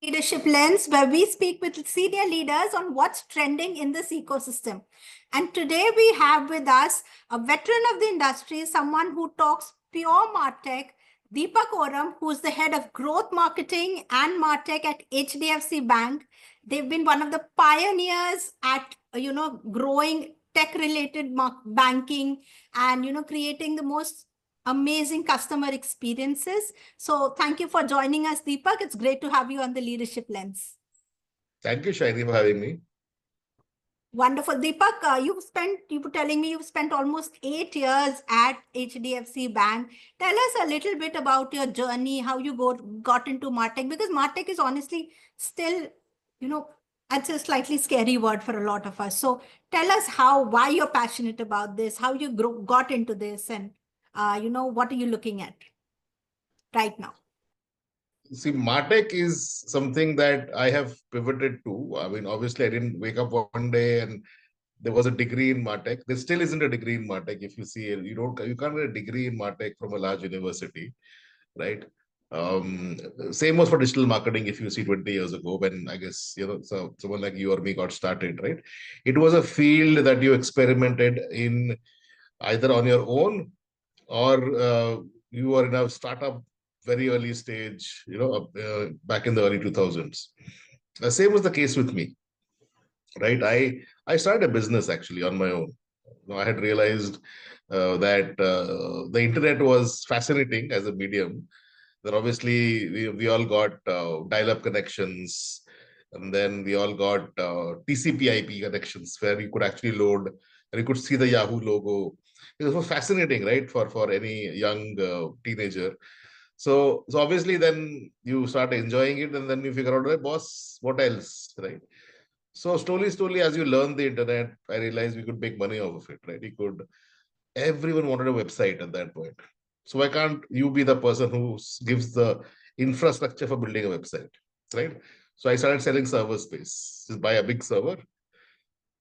Leadership Lens, where we speak with senior leaders on what's trending in this ecosystem. And today we have with us a veteran of the industry, someone who talks pure Martech, Deepak Oram, who's the head of growth marketing and Martech at HDFC Bank. They've been one of the pioneers at, growing tech-related banking and, creating the most amazing customer experiences. So thank you for joining us, Deepak. It's great to have you on the Leadership Lens. Thank you, Shaini, for having me. Wonderful. Deepak, you were telling me you've spent almost 8 years at HDFC Bank. Tell us a little bit about your journey, how you got into Martech, because Martech is honestly still, it's a slightly scary word for a lot of us. So tell us why you're passionate about this, how you got into this, and, what are you looking at right now? See, Matek is something that I have pivoted to. I mean, obviously, I didn't wake up one day and there was a degree in Matek. There still isn't a degree in Matek. If you see it, you can't get a degree in Matek from a large university, right? Same was for digital marketing. If you see 20 years ago, when I guess so someone like you or me got started, right? It was a field that you experimented in either on your own or you were in a startup very early stage, back in the early 2000s. The same was the case with me, right? I started a business actually on my own. I had realized that the internet was fascinating as a medium. Then obviously we all got dial-up connections, and then we all got TCP/IP connections where you could actually load and you could see the Yahoo logo. It was fascinating, right, for any young teenager. So obviously then you start enjoying it, and then you figure out, hey, boss, what else, right? So slowly, as you learn the internet, I realized we could make money off of it, right? Everyone wanted a website at that point. So why can't you be the person who gives the infrastructure for building a website, right? So I started selling server space. Just buy a big server,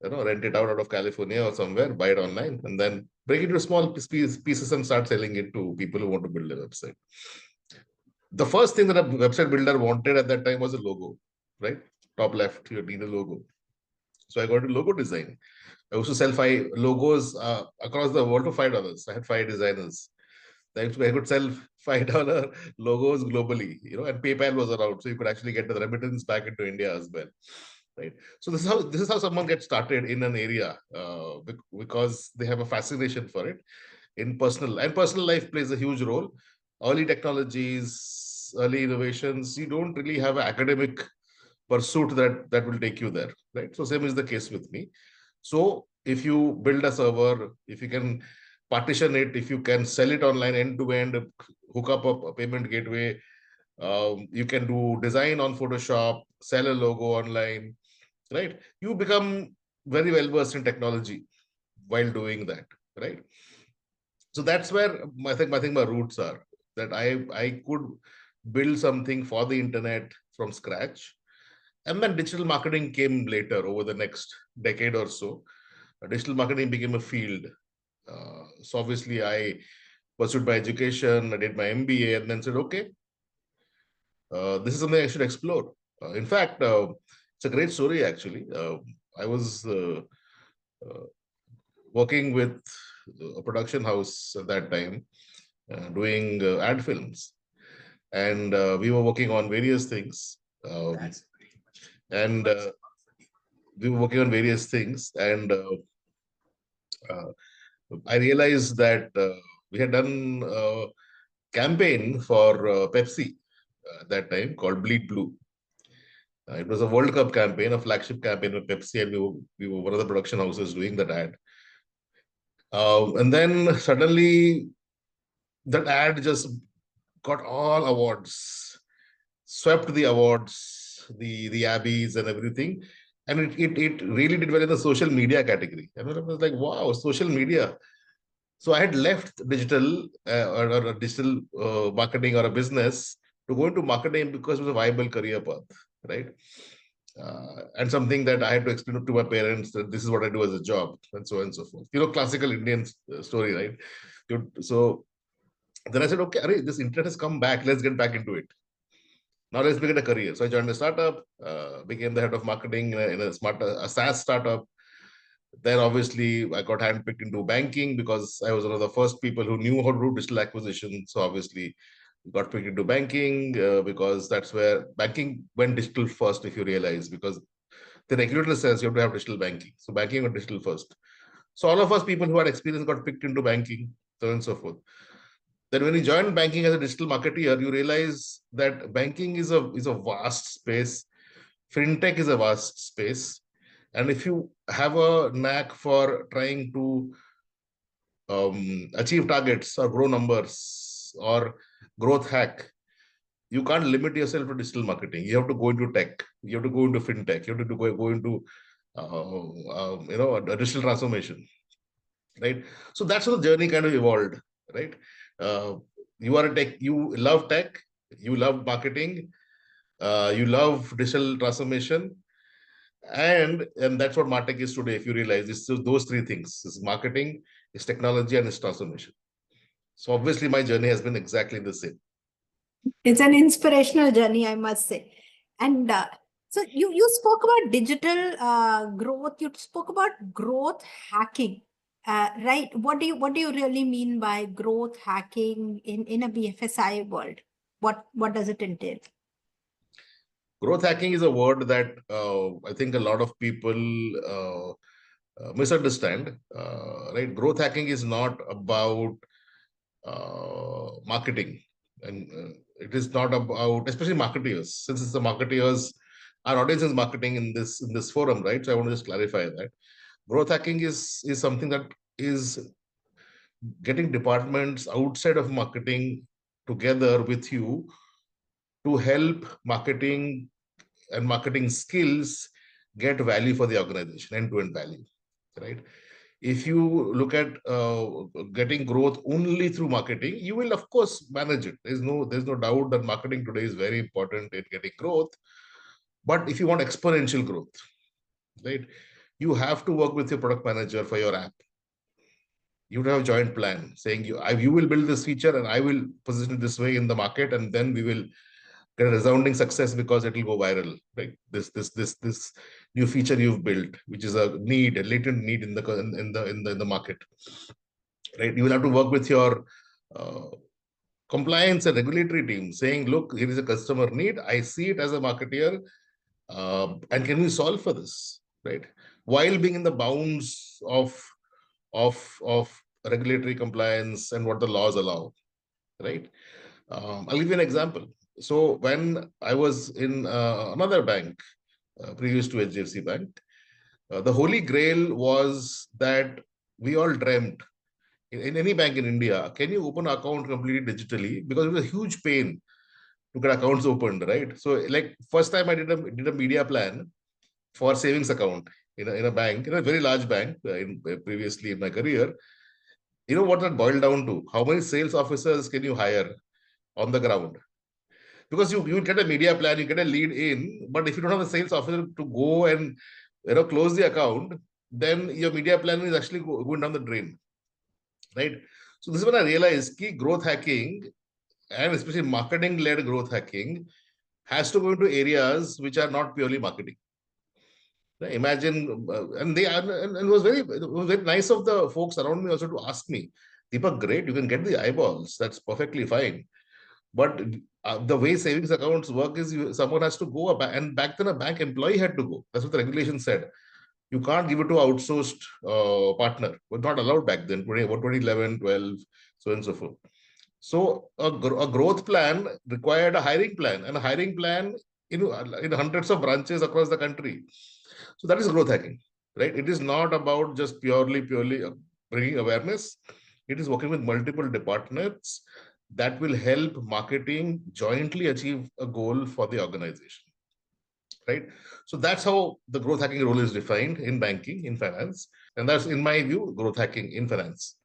rent it out of California or somewhere, buy it online, and then break it into small pieces and start selling it to people who want to build a website. The first thing that a website builder wanted at that time was a logo, right? Top left, you need a logo. So I got into logo design. I used to sell 5 logos across the world to $5. I had 5 designers. I could sell $5 logos globally, and PayPal was around, so you could actually get the remittance back into India as well, right? So this is how someone gets started in an area because they have a fascination for it. Personal life plays a huge role. Early technologies, early innovations, you don't really have an academic pursuit that will take you there, right? So same is the case with me. So if you build a server, if you can partition it, if you can sell it online end to end, hook up a payment gateway, you can do design on Photoshop, sell a logo online, right? You become very well versed in technology while doing that, right? So that's where I think my roots are, that I could build something for the internet from scratch. And then digital marketing came later over the next decade or so. Digital marketing became a field. So obviously I pursued my education, I did my MBA, and then said, okay, this is something I should explore. In fact, it's a great story actually. I was working with a production house at that time, doing ad films. And we were working on various things. And we were working on various things. And I realized that we had done a campaign for Pepsi at that time called Bleed Blue. It was a World Cup campaign, a flagship campaign with Pepsi, and we were one of the production houses doing that ad. And then suddenly that ad just got all awards, swept the awards, the Abbeys and everything. And it really did well in the social media category. And I was like, wow, social media. So I had left digital or digital marketing or a business to go into marketing because it was a viable career path, right? And something that I had to explain to my parents that this is what I do as a job, and so on and so forth. Classical Indian story, right? So then I said, okay, this internet has come back. Let's get back into it. Now let's make it a career. So I joined a startup, became the head of marketing in a SaaS startup. Then obviously I got handpicked into banking because I was one of the first people who knew how to do digital acquisition. So obviously got picked into banking because that's where banking went digital first, if you realize, because the regulator says you have to have digital banking. So banking went digital first. So all of us people who had experience got picked into banking, so on and so forth. Then when you join banking as a digital marketeer, you realize that banking is a vast space. Fintech is a vast space. And if you have a knack for trying to achieve targets or grow numbers or growth hack, you can't limit yourself to digital marketing. You have to go into tech. You have to go into fintech. You have to go into a digital transformation, right? So that's how the journey kind of evolved, right? Uh, you are a tech. You love tech. You love marketing. You love digital transformation, and that's what Matek is today. If you realize, it's those three things: it's marketing, it's technology, and it's transformation. So obviously, my journey has been exactly the same. It's an inspirational journey, I must say. And so you spoke about digital growth. You spoke about growth hacking, right? What do you really mean by growth hacking in a BFSI world? What does it entail? Growth hacking is a word that I think a lot of people misunderstand. Right? Growth hacking is not about marketing, and it is not about, especially marketeers. Since it's the marketeers, our audience is marketing in this forum, right? So I want to just clarify that growth hacking is something that is getting departments outside of marketing together with you to help marketing and marketing skills get value for the organization, end-to-end value, right? If you look at getting growth only through marketing, you will of course manage it. There's no doubt that marketing today is very important in getting growth. But if you want exponential growth, right, you have to work with your product manager for your app. You have a joint plan saying you will build this feature and I will position it this way in the market, and then we will get a resounding success because it will go viral. Right? This new feature you've built, which is a latent need in the market. Right? You will have to work with your compliance and regulatory team, saying, look, here is a customer need. I see it as a marketeer, and can we solve for this? Right? While being in the bounds of regulatory compliance and what the laws allow. Right? I'll give you an example. So when I was in another bank, previous to HDFC Bank, the holy grail was that we all dreamt in any bank in India, can you open an account completely digitally? Because it was a huge pain to get accounts opened, right? So like first time I did a media plan for savings account in a bank, in a very large bank previously in my career. You know what that boiled down to? How many sales officers can you hire on the ground? Because you get a media plan, you get a lead in, but if you don't have a sales officer to go and close the account, then your media plan is actually going down the drain, right? So this is when I realized key growth hacking, and especially marketing-led growth hacking, has to go into areas which are not purely marketing. Right? Imagine, and it was very nice of the folks around me also to ask me, Deepak, great, you can get the eyeballs, that's perfectly fine. But the way savings accounts work is someone has to go, and back then a bank employee had to go. That's what the regulation said. You can't give it to an outsourced partner. It was not allowed back then, 2011, 12, so on and so forth. So a growth plan required a hiring plan, and a hiring plan in hundreds of branches across the country. So that is growth hacking, right? It is not about just purely bringing awareness. It is working with multiple departments that will help marketing jointly achieve a goal for the organization, right? So that's how the growth hacking role is defined in banking, in finance. And that's, in my view, growth hacking in finance.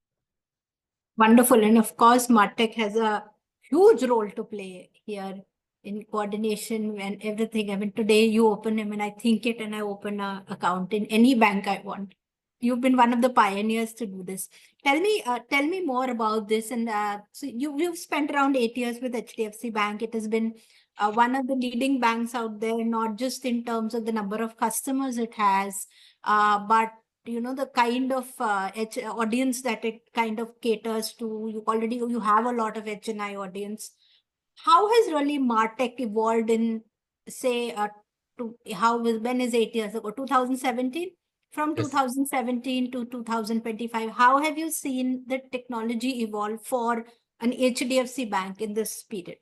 Wonderful. And of course, Martech has a huge role to play here in coordination and everything. I mean, today you open, I think it and I open an account in any bank I want. You've been one of the pioneers to do this. Tell me more about this. And so you've spent around 8 years with HDFC Bank. It has been one of the leading banks out there, not just in terms of the number of customers it has, but the kind of audience that it kind of caters to. You have a lot of HNI audience. How has really Martech evolved in, say, when is 8 years ago? 2017? From Yes. 2017 to 2025, how have you seen the technology evolve for an HDFC bank in this period?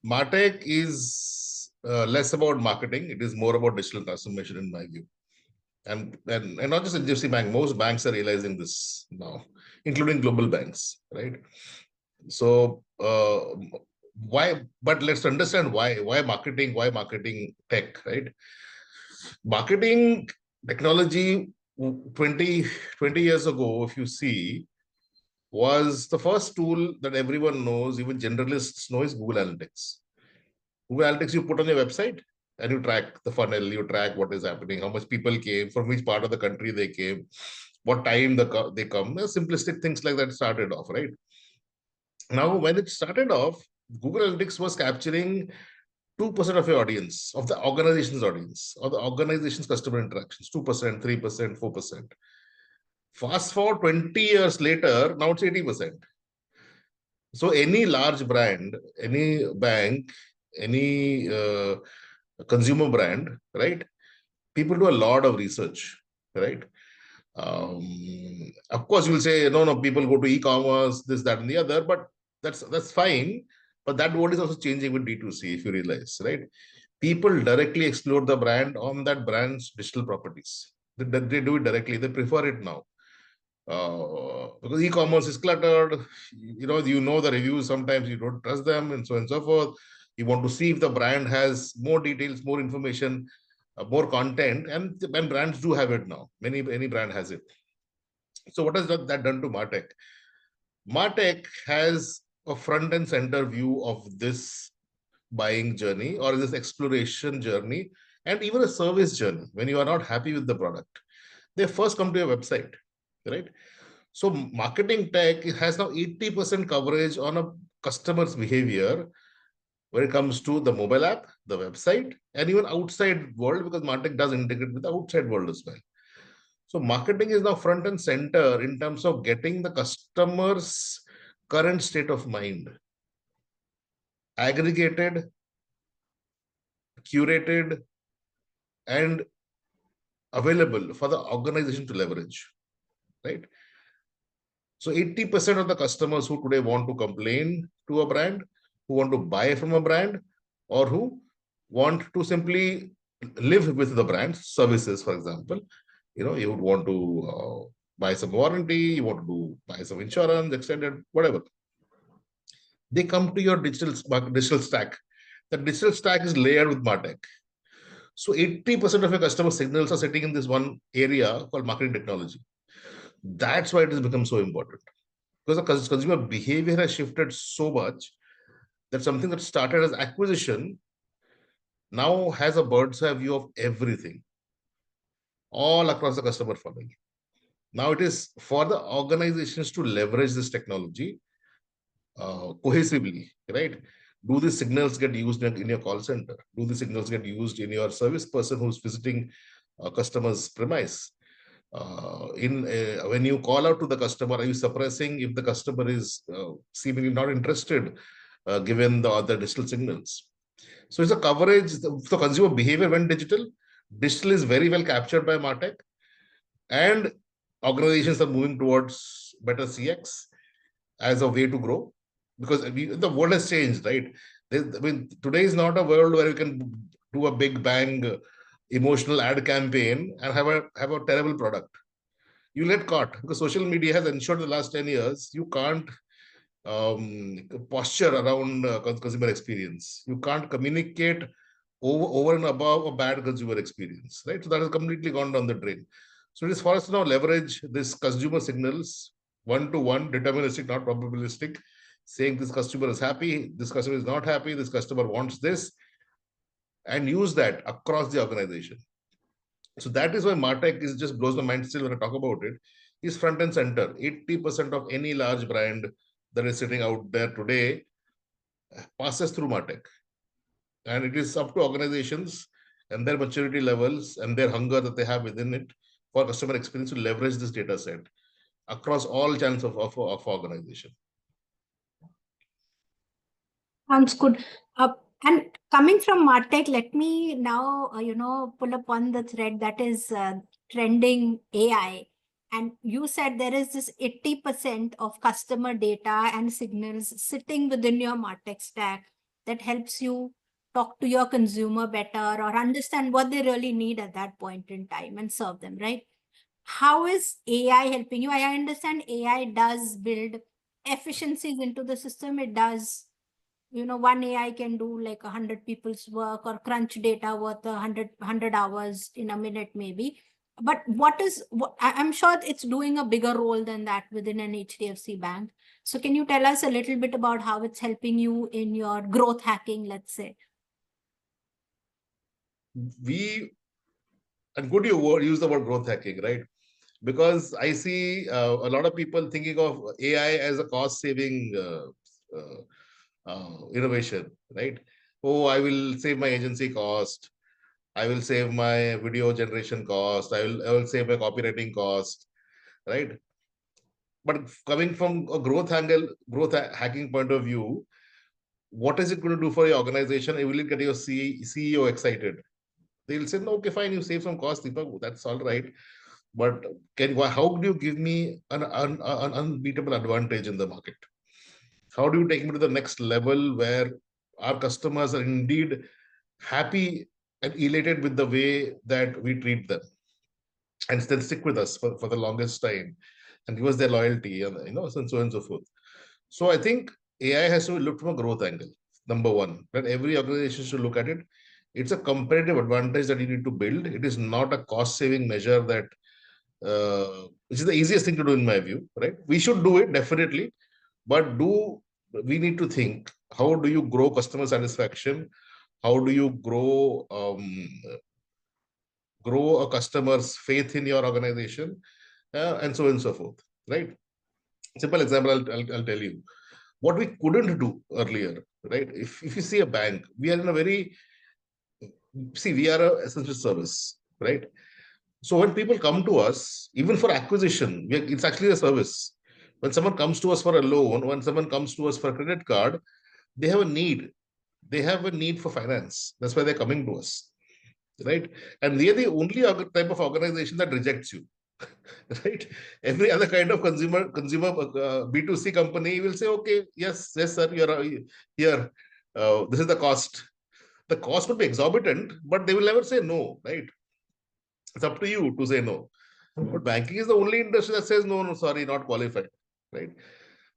Matek is less about marketing. It is more about digital transformation, in my view. And not just HDFC Bank, most banks are realizing this now, including global banks, right? So why? But let's understand why marketing tech, right? Marketing technology 20 years ago, if you see, was the first tool that everyone knows, even generalists know, is Google Analytics. Google Analytics you put on your website and you track the funnel, you track what is happening, how much people came, from which part of the country they came, what time they come. Simplistic things like that started off, right? Now, when it started off, Google Analytics was capturing 2% of your audience, of the organization's audience, or the organization's customer interactions, 2%, 3%, 4%. Fast forward 20 years later, now it's 80%. So any large brand, any bank, any consumer brand, right? People do a lot of research, right? Of course, you'll say, no, people go to e-commerce, this, that, and the other, but that's fine. But that world is also changing with D2C, if you realize, right? People directly explore the brand on that brand's digital properties. They do it directly. They prefer it now. Because e-commerce is cluttered, you know the reviews, sometimes you don't trust them, and so on and so forth. You want to see if the brand has more details, more information, more content, and brands do have it now. Any brand has it. So what has that done to Martech? Martech has a front and center view of this buying journey or this exploration journey, and even a service journey. When you are not happy with the product, they first come to your website, right? So marketing tech has now 80% coverage on a customer's behavior when it comes to the mobile app, the website, and even outside world, because Martech does integrate with the outside world as well. So marketing is now front and center in terms of getting the customer's current state of mind aggregated, curated, and available for the organization to leverage, right? So 80% of the customers who today want to complain to a brand, who want to buy from a brand, or who want to simply live with the brand services, for example, you would want to buy some warranty, you want to buy some insurance, extended, whatever. They come to your digital stack. The digital stack is layered with Martech. So 80% of your customer signals are sitting in this one area called marketing technology. That's why it has become so important. Because the consumer behavior has shifted so much that something that started as acquisition now has a bird's eye view of everything, all across the customer funnel. Now it is for the organizations to leverage this technology cohesively, right? Do these signals get used in your call center? Do the signals get used in your service person who's visiting a customer's premise? When you call out to the customer, are you suppressing if the customer is seemingly not interested, given the other digital signals? So it's a coverage. The consumer behavior went digital. Digital is very well captured by Martech, and organizations are moving towards better CX as a way to grow, because the world has changed, right? Today is not a world where you can do a big bang emotional ad campaign and have a terrible product. You get caught, because social media has ensured the last 10 years you can't posture around consumer experience. You can't communicate over and above a bad consumer experience, right? So that has completely gone down the drain. So it is for us to now leverage this consumer signals, one-to-one, deterministic, not probabilistic, saying this customer is happy, this customer is not happy, this customer wants this, and use that across the organization. So that is why Martech is just blows my mind still when I talk about it. Is front and center. 80% of any large brand that is sitting out there today passes through Martech. And it is up to organizations and their maturity levels and their hunger that they have within it for customer experience to leverage this data set across all channels of organization. Sounds good. And coming from Martech, let me now, pull upon the thread that is trending AI. And you said there is this 80% of customer data and signals sitting within your Martech stack that helps you talk to your consumer better or understand what they really need at that point in time and serve them, right? How is AI helping you? I understand AI does build efficiencies into the system. It does, one AI can do like 100 people's work or crunch data worth 100 hours in a minute, maybe. But I'm sure it's doing a bigger role than that within an HDFC bank. So can you tell us a little bit about how it's helping you in your growth hacking, let's say? And good you use the word growth hacking, right? Because I see a lot of people thinking of AI as a cost saving innovation, right? Oh, I will save my agency cost. I will save my video generation cost. I will save my copywriting cost, right? But coming from a growth hacking point of view, what is it going to do for your organization? Will it get your CEO excited? They'll say, no, okay, fine, you save some cost, Deepak, that's all right. But how do you give me an unbeatable advantage in the market? How do you take me to the next level where our customers are indeed happy and elated with the way that we treat them, and still stick with us for the longest time and give us their loyalty, and so on and so forth. So I think AI has to look from a growth angle. Number one, that every organization should look at it. It's a competitive advantage that you need to build. It is not a cost-saving measure that, which is the easiest thing to do in my view, right? We should do it definitely, but we need to think, how do you grow customer satisfaction? How do you grow a customer's faith in your organization, and so on and so forth, right? Simple example, I'll tell you what we couldn't do earlier, right? If you see a bank, we are in a we are an essential service, right? So when people come to us, even for acquisition, it's actually a service. When someone comes to us for a loan, when someone comes to us for a credit card, they have a need. They have a need for finance. That's why they're coming to us, right? And we are the only type of organization that rejects you, right? Every other kind of consumer B2C company will say, okay, yes, sir, you're here. This is the cost. The cost would be exorbitant, but they will never say no, right? It's up to you to say no. But banking is the only industry that says no, sorry, not qualified, right?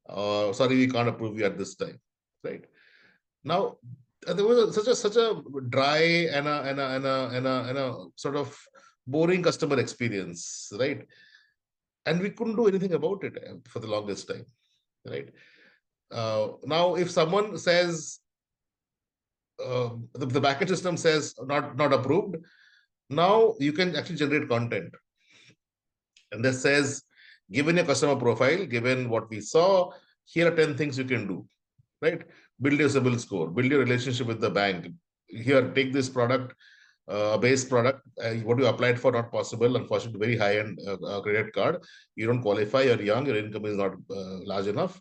Sorry, we can't approve you at this time, right? Now, there was such a dry and a sort of boring customer experience, right? And we couldn't do anything about it for the longest time, right? Now, if someone says the backend system says not approved, now you can actually generate content, and this says, given your customer profile, given what we saw, here are 10 things you can do, right? Build your CIBIL score, build your relationship with the bank. Here, take this product, base product. What you applied for, not possible. Unfortunately, very high-end credit card. You don't qualify. You're young. Your income is not large enough.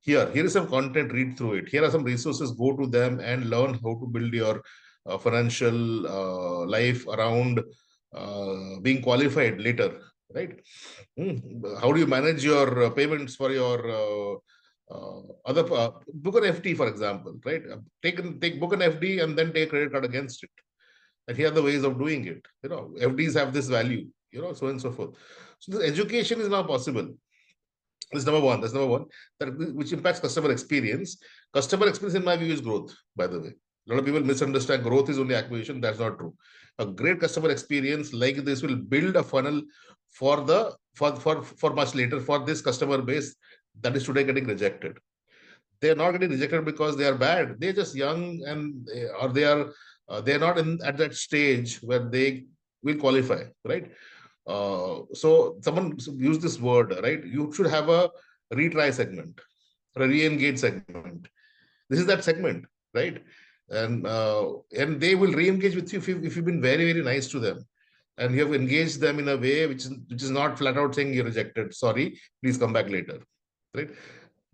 Here is some content. Read through it. Here are some resources. Go to them and learn how to build your financial life around being qualified later, right? How do you manage your payments for your other book an FD, for example, right? Book an FD and then take a credit card against it. And here are the ways of doing it. FDs have this value, so on and so forth. So this education is now possible. That's number one. Which impacts customer experience. Customer experience, in my view, is growth, by the way. A lot of people misunderstand growth is only acquisition. That's not true. A great customer experience like this will build a funnel for much later for this customer base that is today getting rejected. They're not getting rejected because they are bad. They're just young, and or they're not at that stage where they will qualify, right? So someone used this word, right? You should have a retry segment or a re-engage segment. This is that segment, right? And they will re-engage with you if you've been very, very nice to them and you have engaged them in a way which is not flat out saying you're rejected. Sorry, please come back later, right?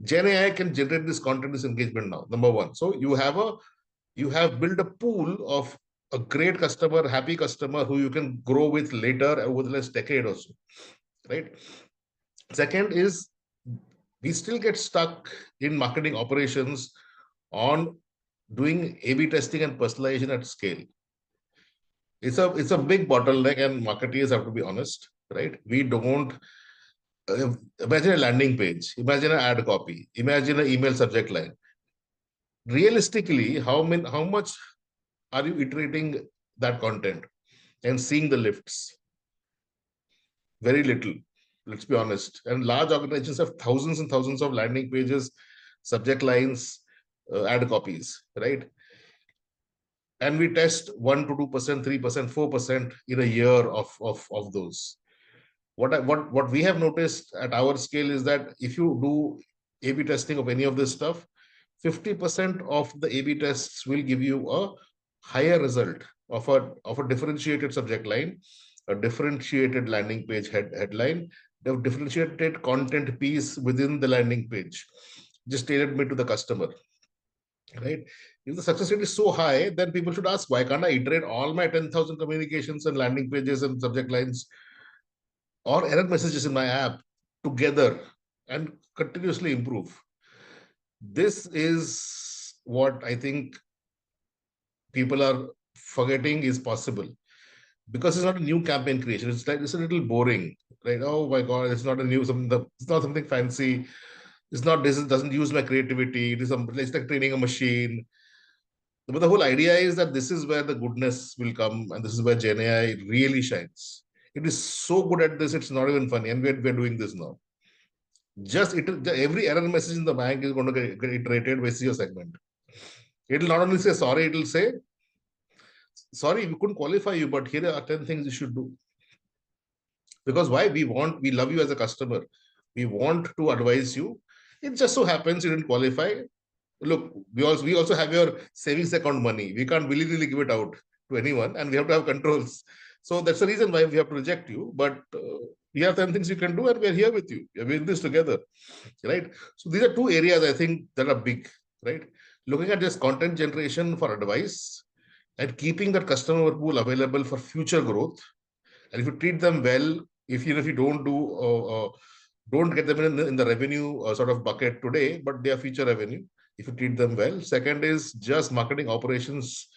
Gen AI can generate this content, this engagement now. Number one. So you have built a pool of a great customer, happy customer who you can grow with later over the next decade or so, right? Second is we still get stuck in marketing operations on doing A/B testing and personalization at scale. It's a big bottleneck, and marketeers have to be honest, right? We don't imagine a landing page, imagine an ad copy, imagine an email subject line. Realistically, how much are you iterating that content and seeing the lifts? Very little, let's be honest. And large organizations have thousands and thousands of landing pages, subject lines, ad copies, right? And we test 1 to 2%, 3%, 4% in a year of those. What we have noticed at our scale is that if you do A/B testing of any of this stuff, 50% of the A/B tests will give you a higher result of a differentiated subject line, a differentiated landing page headline, a differentiated content piece within the landing page, just tailored made to the customer, right? If the success rate is so high, then people should ask, why can't I iterate all my 10,000 communications and landing pages and subject lines or error messages in my app together and continuously improve? This is what I think people are forgetting is possible, because it's not a new campaign creation. It's like, it's a little boring, right? Oh my God, it's not a new something. It's not something fancy. It's not, this doesn't use my creativity. It's like training a machine. But the whole idea is that this is where the goodness will come, and this is where Gen AI really shines. It is so good at this, it's not even funny. And we're doing this now. Just every error message in the bank is going to get iterated with your segment. It'll not only say sorry, it'll say, sorry, we couldn't qualify you, but here are 10 things you should do. Because why? We love you as a customer. We want to advise you. It just so happens you didn't qualify. Look, we also have your savings account money. We can't willy-nilly give it out to anyone, and we have to have controls. So that's the reason why we have to reject you. But we have 10 things you can do, and we're here with you. We're in this together, right? So these are two areas I think that are big, right? Looking at this content generation for advice and keeping that customer pool available for future growth. And if you treat them well, if you don't get them in the revenue sort of bucket today, but they are future revenue, if you treat them well. Second is just marketing operations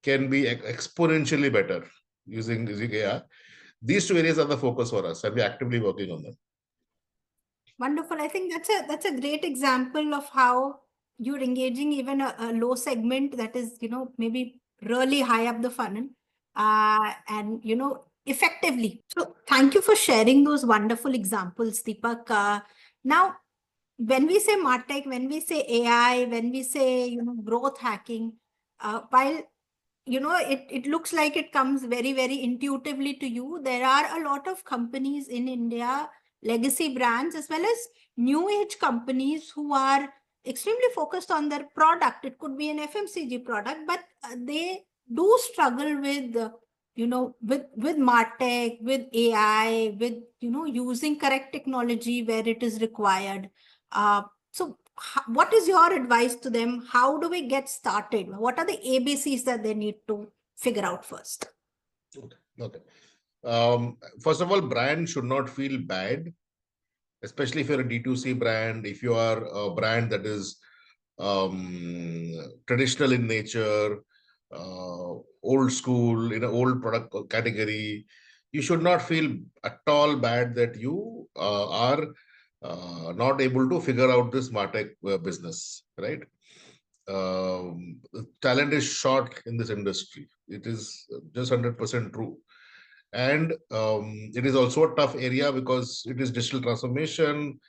can be exponentially better using AI. These two areas are the focus for us, and we're actively working on them. Wonderful. I think that's a great example of how you're engaging even a low segment that is, maybe really high up the funnel, and, effectively. So thank you for sharing those wonderful examples, Deepak. Now, when we say Martech, when we say AI, when we say, growth hacking, while, it looks like it comes very, very intuitively to you, there are a lot of companies in India, legacy brands, as well as new age companies who are extremely focused on their product. It could be an FMCG product, but they do struggle with, with Martech, with AI, with, using correct technology where it is required. So what is your advice to them? How do we get started? What are the ABCs that they need to figure out first? Okay. First of all, brand should not feel bad, especially if you're a D2C brand. If you are a brand that is traditional in nature, old school, in an old product category, you should not feel at all bad that you are not able to figure out this Matek business, right? Talent is short in this industry. It is just 100% true. And it is also a tough area because it is digital transformation,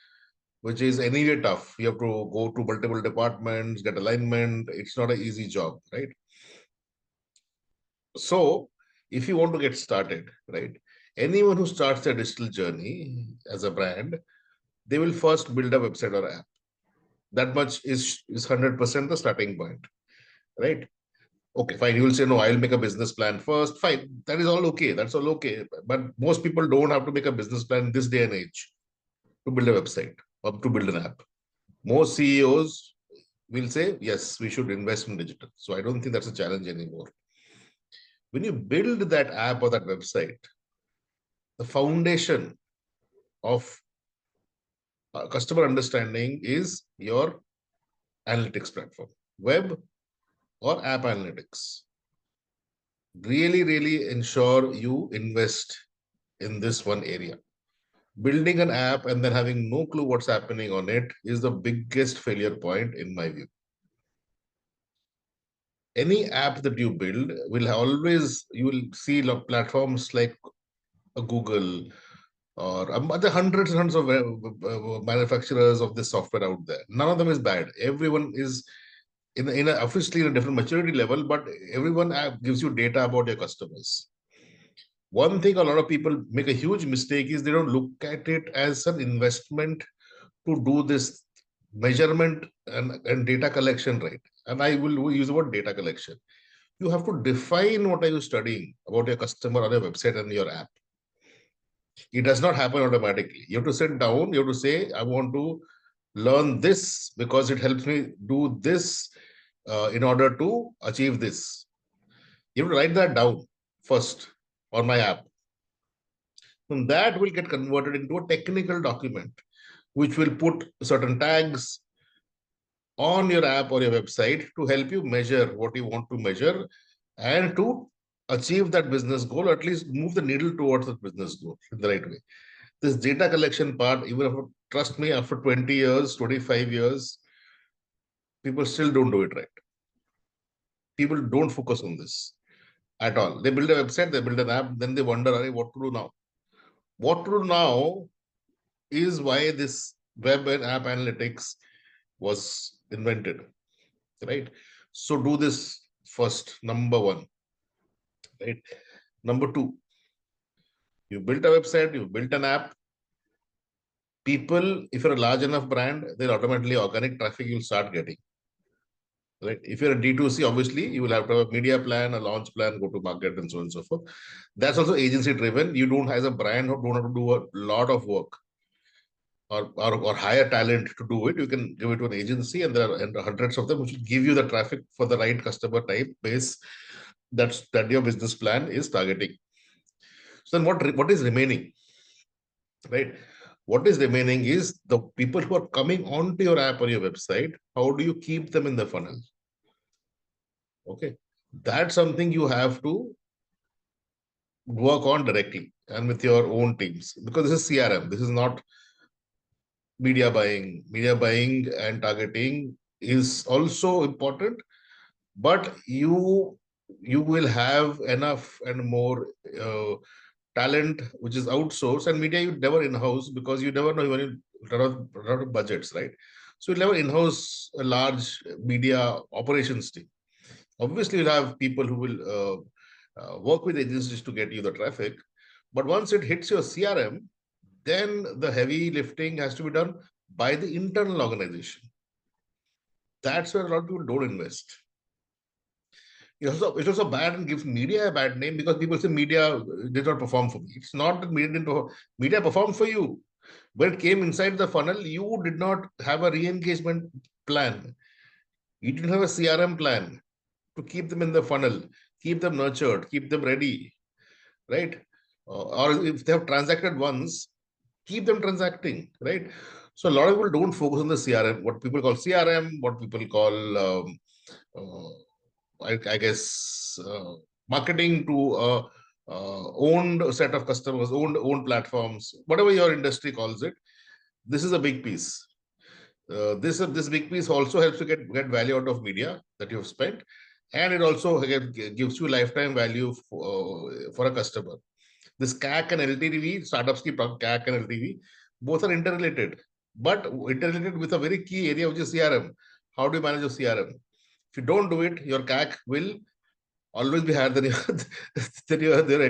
which is anyway tough. You have to go to multiple departments, get alignment. It's not an easy job, right? So if you want to get started, right? Anyone who starts their digital journey as a brand, they will first build a website or app. That much is 100% the starting point, right? Okay, fine. You will say, no, I'll make a business plan first. Fine. That is all okay. That's all okay. But most people don't have to make a business plan this day and age to build a website or to build an app. Most CEOs will say, yes, we should invest in digital. So I don't think that's a challenge anymore. When you build that app or that website, the foundation of customer understanding is your analytics platform, web or app analytics. Really ensure you invest in this one area. Building an app and then having no clue what's happening on it is the biggest failure point in my view. Any app that you build will always, you will see platforms like a Google or there are hundreds and hundreds of manufacturers of this software out there. None of them is bad. Everyone is officially in a different maturity level, but everyone app gives you data about your customers. One thing a lot of people make a huge mistake is they don't look at it as an investment to do this measurement and data collection, right? And I will use the word data collection. You have to define what are you studying about your customer on your website and your app. It does not happen automatically. You have to sit down, you have to say, I want to learn this because it helps me do this in order to achieve this. You have to write that down first on my app. And that will get converted into a technical document, which will put certain tags on your app or your website to help you measure what you want to measure and to achieve that business goal, or at least move the needle towards the business goal in the right way. This data collection part, even if, trust me, after 20 years, 25 years, people still don't do it right. People don't focus on this at all. They build a website, they build an app, then they wonder, what to do now? What to do now is why this web and app analytics was invented, right? So do this first, number one, right? Number two, you built a website, you built an app. People, if you're a large enough brand, then automatically organic traffic you'll start getting, right? If you're a D2C, obviously, you will have to have a media plan, a launch plan, go to market, and so on and so forth. That's also agency driven. You don't, as a brand, don't have to do a lot of work or hire talent to do it. You can give it to an agency, and there are hundreds of them which will give you the traffic for the right customer type base that your business plan is targeting. So then what is remaining, right? What is remaining is the people who are coming onto your app or your website. How do you keep them in the funnel? Okay, that's something you have to work on directly and with your own teams, because this is CRM. This is not media buying. Media buying and targeting is also important, but you will have enough and more talent which is outsourced, and media you never in-house because you never know when you run out of budgets, right? So you never in-house a large media operations team. Obviously, you'll have people who will work with agencies to get you the traffic, but once it hits your CRM, then the heavy lifting has to be done by the internal organization. That's where a lot of people don't invest. It's also bad and gives media a bad name because people say media did not perform for me. It's not that media didn't perform. Media performed for you. When it came inside the funnel, you did not have a re-engagement plan. You didn't have a CRM plan to keep them in the funnel, keep them nurtured, keep them ready, right? Or if they have transacted once, keep them transacting, right? So a lot of people don't focus on the CRM, what people call CRM, what people call I guess marketing to owned set of customers, owned platforms, whatever your industry calls it. This is a big piece. This big piece also helps you get value out of media that you have spent, and it also gives you lifetime value for a customer. This CAC and LTV, startups keep talking CAC and LTV, both are interrelated, but interrelated with a very key area which is CRM. How do you manage your CRM? If you don't do it, your CAC will always be higher than your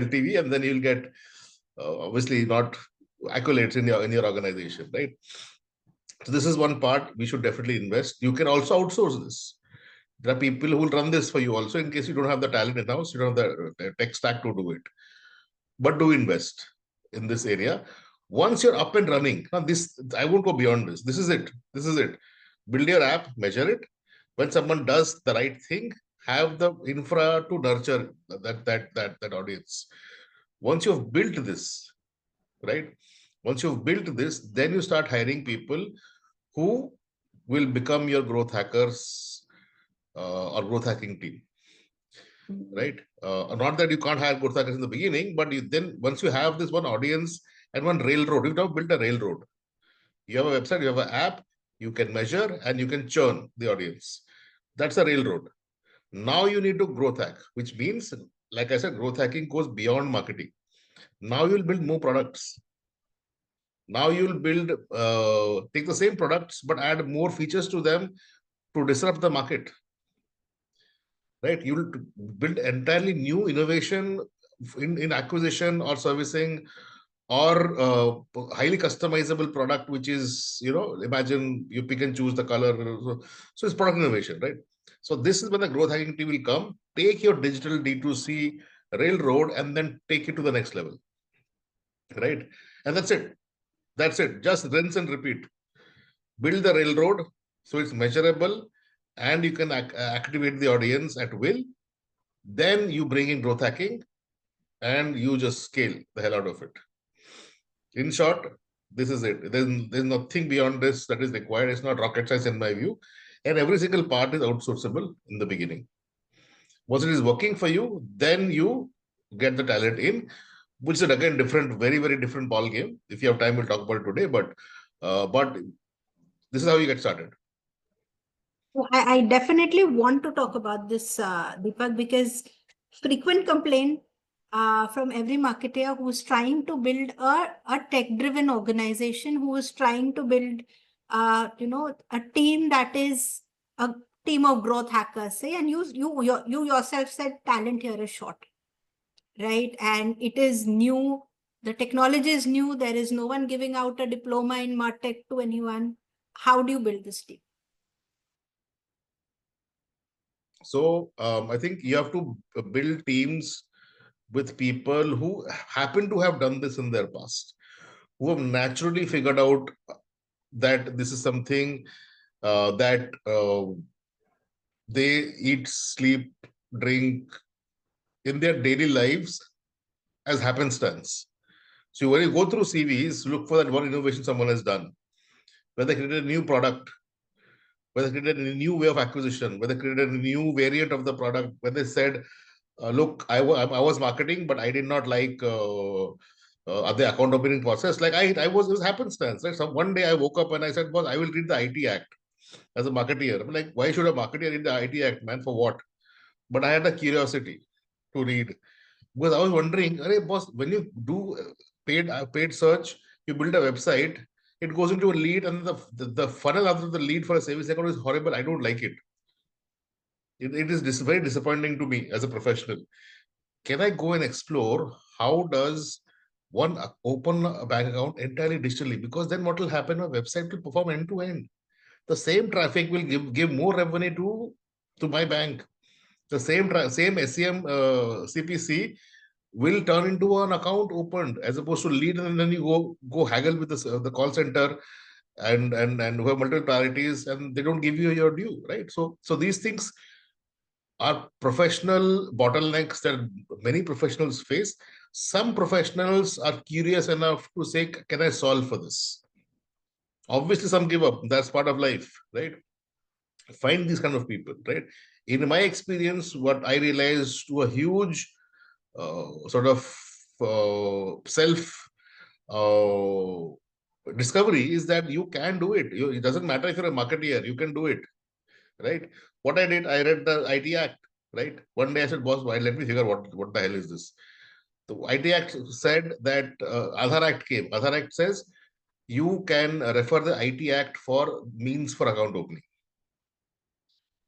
LTV, and then you'll get obviously not accolades in your organization, right? So this is one part we should definitely invest. You can also outsource this. There are people who will run this for you also in case you don't have the talent in house, you don't have the tech stack to do it. But do invest in this area. Once you're up and running, now this I won't go beyond this. This is it. This is it. Build your app, measure it. When someone does the right thing, have the infra to nurture that audience. Once you've built this, right? Once you've built this, then you start hiring people who will become your growth hackers or growth hacking team, right? Not that you can't hire growth hackers in the beginning, but then once you have this one audience and one railroad, you've now built a railroad. You have a website, you have an app, you can measure and you can churn the audience. That's a railroad. Now you need to growth hack, which means, like I said, growth hacking goes beyond marketing. Now you'll build more products. Now you'll build, take the same products, but add more features to them to disrupt the market, right? You'll build entirely new innovation in acquisition or servicing or highly customizable product, which is, imagine you pick and choose the color. So it's product innovation, right? So this is when the growth hacking team will come, take your digital D2C railroad and then take it to the next level, right? And that's it. That's it. Just rinse and repeat. Build the railroad so it's measurable and you can activate the audience at will. Then you bring in growth hacking and you just scale the hell out of it. In short, this is it. There's nothing beyond this that is required. It's not rocket science in my view. And every single part is outsourceable in the beginning. Once it is working for you, then you get the talent in, which is again different, very, very different ball game. If you have time, we'll talk about it today. But this is how you get started. I definitely want to talk about this, Deepak, because frequent complaint from every marketer who's trying to build a tech-driven organization, who is trying to build, a team that is a team of growth hackers, say, and you yourself said talent here is short, right? And it is new. The technology is new. There is no one giving out a diploma in Martech to anyone. How do you build this team? So I think you have to build teams with people who happen to have done this in their past, who have naturally figured out that this is something that they eat, sleep, drink in their daily lives as happenstance. So when you go through CVs, look for that one innovation someone has done, whether they created a new product, whether they created a new way of acquisition, whether they created a new variant of the product, when they said, look, I was marketing, but I did not like the account opening process. Like it was happenstance, right? So one day I woke up and I said, boss, I will read the IT Act as a marketeer. I'm like, why should a marketeer read the IT Act, man? For what? But I had the curiosity to read because I was wondering, boss, when you do paid search, you build a website, it goes into a lead, and the funnel after the lead for a service account is horrible. I don't like it. It is very disappointing to me as a professional. Can I go and explore how does one open a bank account entirely digitally? Because then what will happen? A website will perform end to end. The same traffic will give more revenue to my bank. The same SEM CPC will turn into an account opened as opposed to lead, and then you go haggle with the call center and who have multiple priorities and they don't give you your due, right? So these things are professional bottlenecks that many professionals face. Some professionals are curious enough to say, can I solve for this? Obviously, some give up. That's part of life, right? Find these kind of people, right? In my experience, what I realized to a huge sort of self discovery is that you can do it. It doesn't matter if you're a marketeer, you can do it, right? What I did, I read the IT Act, right? One day I said, boss, why, let me figure what the hell is this? The IT Act said that Aadhaar Act came. Aadhaar Act says you can refer the IT Act for means for account opening.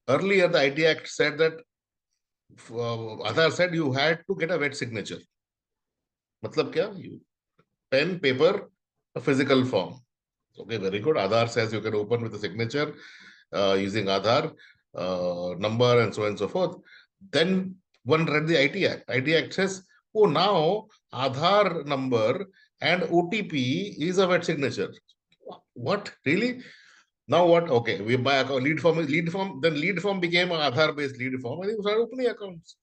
Earlier, the IT Act said that Aadhaar said you had to get a wet signature. Matlab kya? You pen, paper, a physical form. Okay, very good. Aadhaar says you can open with a signature using Aadhaar number and so on and so forth. Then one read the IT Act. IT Act says, oh, now Aadhaar number and OTP is a wet signature. What? Really? Now what? Okay, we buy a lead form, then lead form became an Aadhaar based lead form, and you start opening accounts.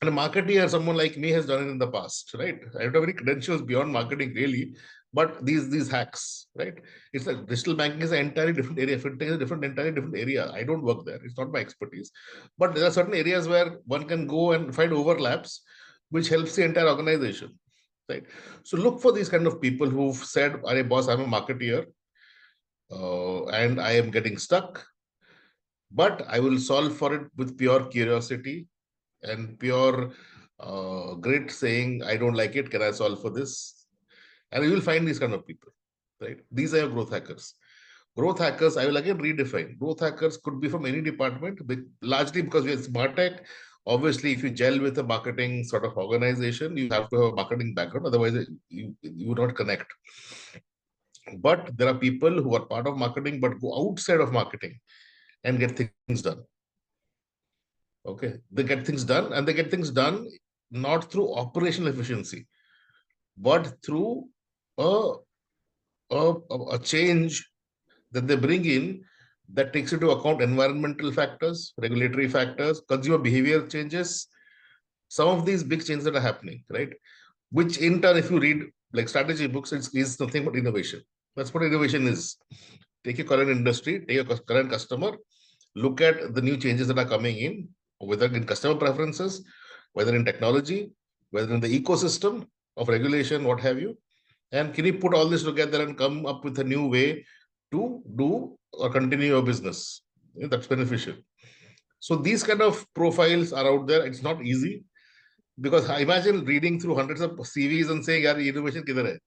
And a marketer, someone like me, has done it in the past, right? I don't have any credentials beyond marketing, really, but these hacks, right? It's like digital banking is an entirely different area. Fintech is a entirely different area. I don't work there. It's not my expertise. But there are certain areas where one can go and find overlaps, which helps the entire organization, right? So look for these kind of people who've said, "Arey boss, I'm a marketeer, and I am getting stuck, but I will solve for it with pure curiosity and pure grit, saying, I don't like it, can I solve for this? And you will find these kind of people, right? These are your growth hackers. Growth hackers, I will again redefine. Growth hackers could be from any department, largely because we are Martech. Obviously, if you gel with a marketing sort of organization, you have to have a marketing background. Otherwise, you would not connect. But there are people who are part of marketing, but go outside of marketing and get things done. Okay, they get things done, and they get things done not through operational efficiency, but through a, a change that they bring in that takes into account environmental factors, regulatory factors, consumer behavior changes, some of these big changes that are happening, right? Which in turn, if you read like strategy books, it's nothing but innovation. That's what innovation is. Take your current industry, take your current customer, look at the new changes that are coming in, whether in customer preferences, whether in technology, whether in the ecosystem of regulation, what have you. And can you put all this together and come up with a new way to do or continue your business? That's beneficial. So these kind of profiles are out there. It's not easy because I imagine reading through hundreds of CVs and saying, "Yaar, innovation kidhar hai?"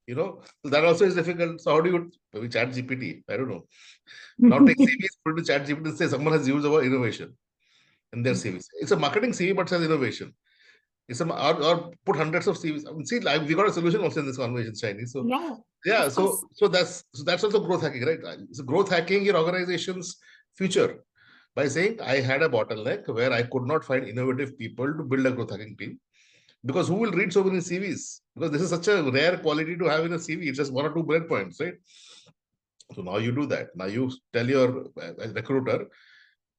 You know, that also is difficult. So how do you maybe chat GPT? I don't know. Now take CVs, put to chat GPT and say someone has used the word innovation in their CVs. It's a marketing CV, but says innovation. It's a or put hundreds of CVs. I mean, see, like, we got a solution also in this conversation, Shiny. So yeah, of course. so that's also growth hacking, right? It's growth hacking your organization's future by saying I had a bottleneck where I could not find innovative people to build a growth hacking team. Because who will read so many CVs? Because this is such a rare quality to have in a CV. It's just one or two bullet points, right? So now you do that. Now you tell your recruiter,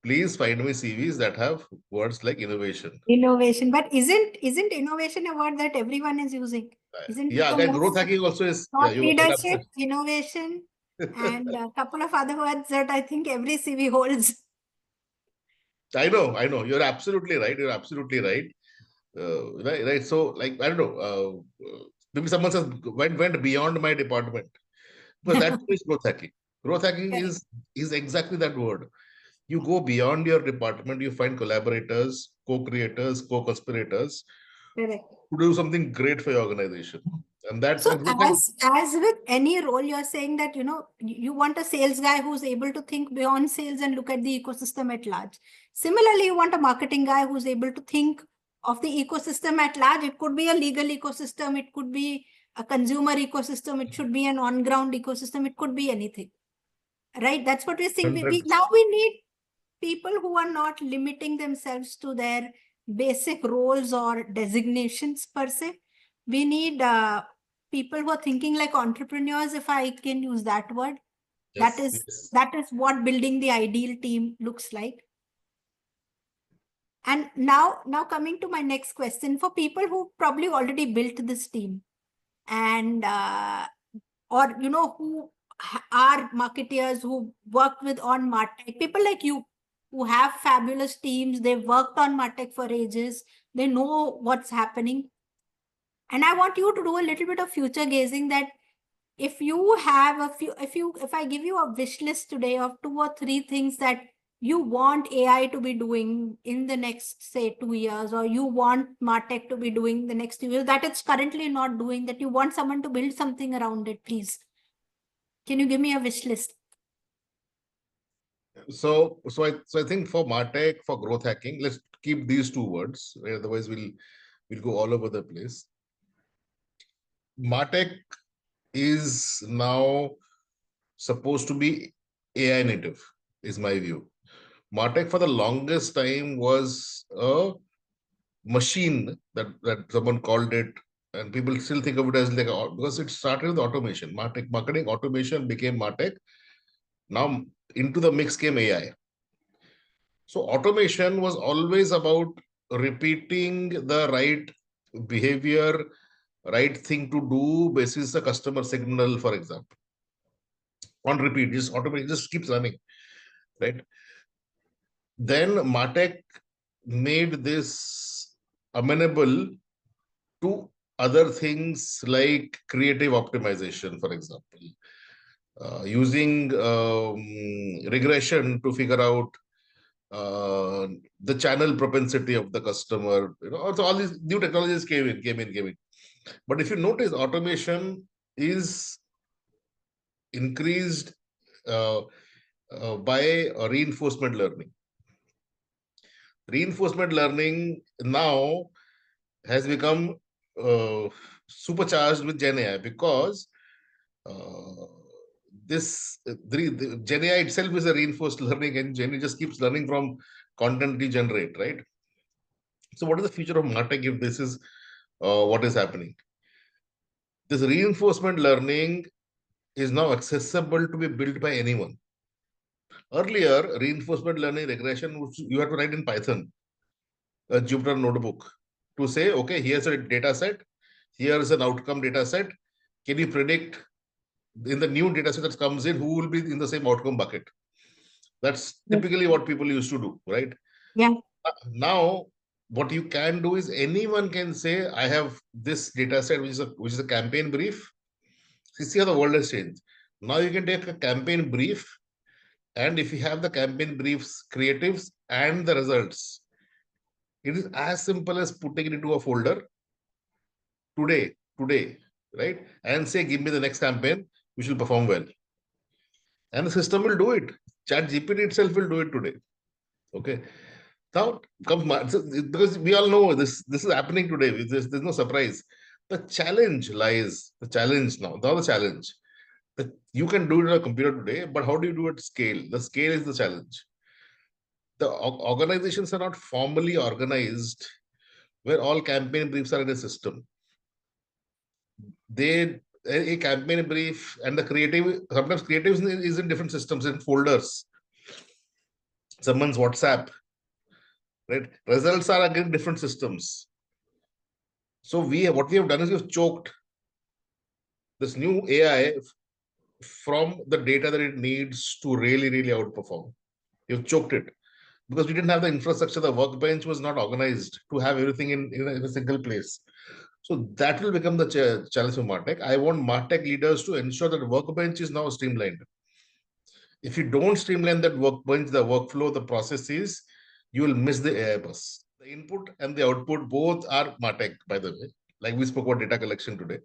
please find me CVs that have words like innovation. Innovation, but isn't innovation a word that everyone is using? Isn't Yeah, people again, growth hacking also is, yeah, thought you are leadership, absolutely. innovation, and a couple of other words that I think every CV holds. I know. You're absolutely right. You're absolutely right. Right. So, like, I don't know. Maybe someone says went beyond my department, because that is growth hacking. Growth hacking Correct. is exactly that word. You go beyond your department. You find collaborators, co-creators, co-conspirators Correct. to do something great for your organization. And that So and growth hacking. as with any role, you're saying that, you want a sales guy who's able to think beyond sales and look at the ecosystem at large. Similarly, you want a marketing guy who's able to think of the ecosystem at large. It could be a legal ecosystem. It could be a consumer ecosystem. It should be an on-ground ecosystem. It could be anything, right? That's what we're saying. Now we need people who are not limiting themselves to their basic roles or designations per se. We need people who are thinking like entrepreneurs, if I can use that word. That Yes. is Yes. that is what building the ideal team looks like. And now coming to my next question, for people who probably already built this team and or who are marketeers who worked with on Martech, people like you who have fabulous teams, they've worked on Martech for ages, they know what's happening. And I want you to do a little bit of future gazing, that if you have if I give you a wish list today of 2 or 3 things that you want AI to be doing in the next, say, 2 years, or you want Martech to be doing the next 2 years that it's currently not doing, that you want someone to build something around it, please. Can you give me a wish list? So I think for Martech, for growth hacking, let's keep these two words, right? Otherwise we'll go all over the place. Matek is now supposed to be AI native, is my view. Matek for the longest time was a machine that someone called it, and people still think of it as like because it started with automation. Marketing automation became Matek. Now into the mix came AI. So automation was always about repeating the right behavior, right thing to do basis a customer signal, for example. On repeat, just automation just keeps running, right? Then Matek made this amenable to other things like creative optimization, for example, using regression to figure out the channel propensity of the customer. So all these new technologies came in. But if you notice, automation is increased uh, by reinforcement learning. Reinforcement learning now has become supercharged with Gen AI because the Gen AI itself is a reinforced learning engine. It just keeps learning from content you generate, right? So what is the future of Matek if this is what is happening? This reinforcement learning is now accessible to be built by anyone. Earlier, reinforcement learning regression, which you have to write in Python, a Jupyter notebook, to say, okay, here's a data set, here's an outcome data set. Can you predict in the new data set that comes in, who will be in the same outcome bucket? That's typically what people used to do, right? Yeah. Now, what you can do is anyone can say, I have this data set, which is a campaign brief. See how the world has changed. Now you can take a campaign brief, and if you have the campaign briefs, creatives, and the results, it is as simple as putting it into a folder today, right? And say, give me the next campaign, which will perform well. And the system will do it. Chat GPT itself will do it today. Okay. Now comes because we all know this is happening today. There's no surprise. The challenge lies. The challenge now. The challenge. You can do it on a computer today, but how do you do it at scale? The scale is the challenge. The organizations are not formally organized where all campaign briefs are in a system. A campaign brief and the creative, sometimes creative is in different systems, in folders. Someone's WhatsApp, right? Results are again different systems. So what we have done is we've choked this new AI from the data that it needs to really outperform. You've choked it because we didn't have the infrastructure. The workbench was not organized to have everything in a single place. So that will become the challenge for Martech. I want Martech leaders to ensure that workbench is now streamlined. If you don't streamline that workbench, the workflow, the processes, you will miss the AI bus. The input and the output both are Martech, by the way. Like we spoke about data collection today.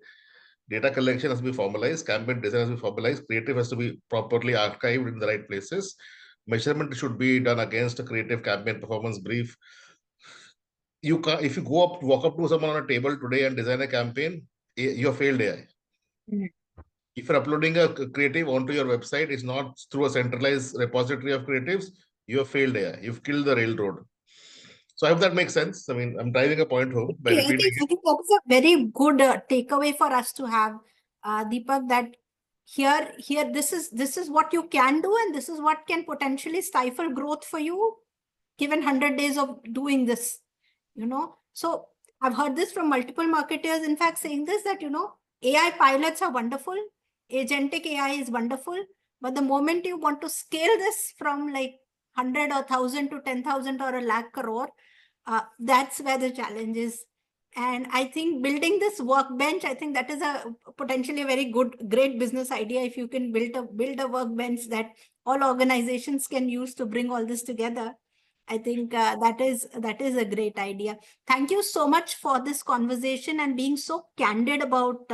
Data collection has to be formalized, campaign design has to be formalized, creative has to be properly archived in the right places. Measurement should be done against a creative campaign performance brief. If you walk up to someone on a table today and design a campaign, you have failed AI. If you're uploading a creative onto your website, it's not through a centralized repository of creatives, you have failed AI. You've killed the railroad. So I hope that makes sense. I mean, I'm driving a point home by repeating I think that is a very good takeaway for us to have, Deepak, that here, this is what you can do, and this is what can potentially stifle growth for you, given 100 days of doing this, So I've heard this from multiple marketers, in fact, saying this, that, AI pilots are wonderful. Agentic AI is wonderful. But the moment you want to scale this from like 100 or 1,000 to 10,000 or a lakh crore, that's where the challenge is. And I think building this workbench, I think that is a potentially a very great business idea. If you can build a workbench that all organizations can use to bring all this together, I think that is a great idea. Thank you so much for this conversation and being so candid about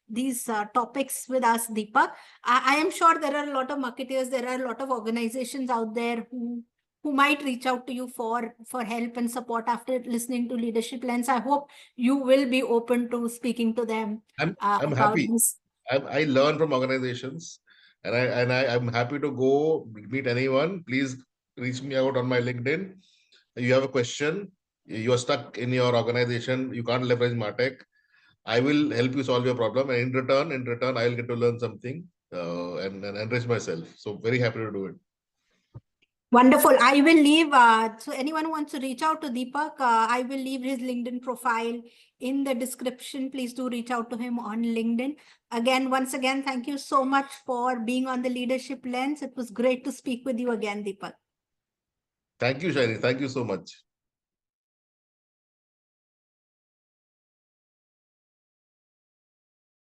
these topics with us, Deepak. I am sure there are a lot of marketers, there are a lot of organizations out there who who might reach out to you for help and support after listening to Leadership Lens. I hope you will be open to speaking to them I'm about happy. this. I learn from organizations, and I'm happy to go meet anyone. Please reach me out on my LinkedIn. You have a question, you are stuck in your organization, you can't leverage Matek. I will help you solve your problem, and in return, I will get to learn something and enrich myself. So very happy to do it. Wonderful. I will leave, so anyone who wants to reach out to Deepak, I will leave his LinkedIn profile in the description. Please do reach out to him on LinkedIn. Again, once again, thank you so much for being on the Leadership Lens. It was great to speak with you again, Deepak. Thank you, Shaini. Thank you so much.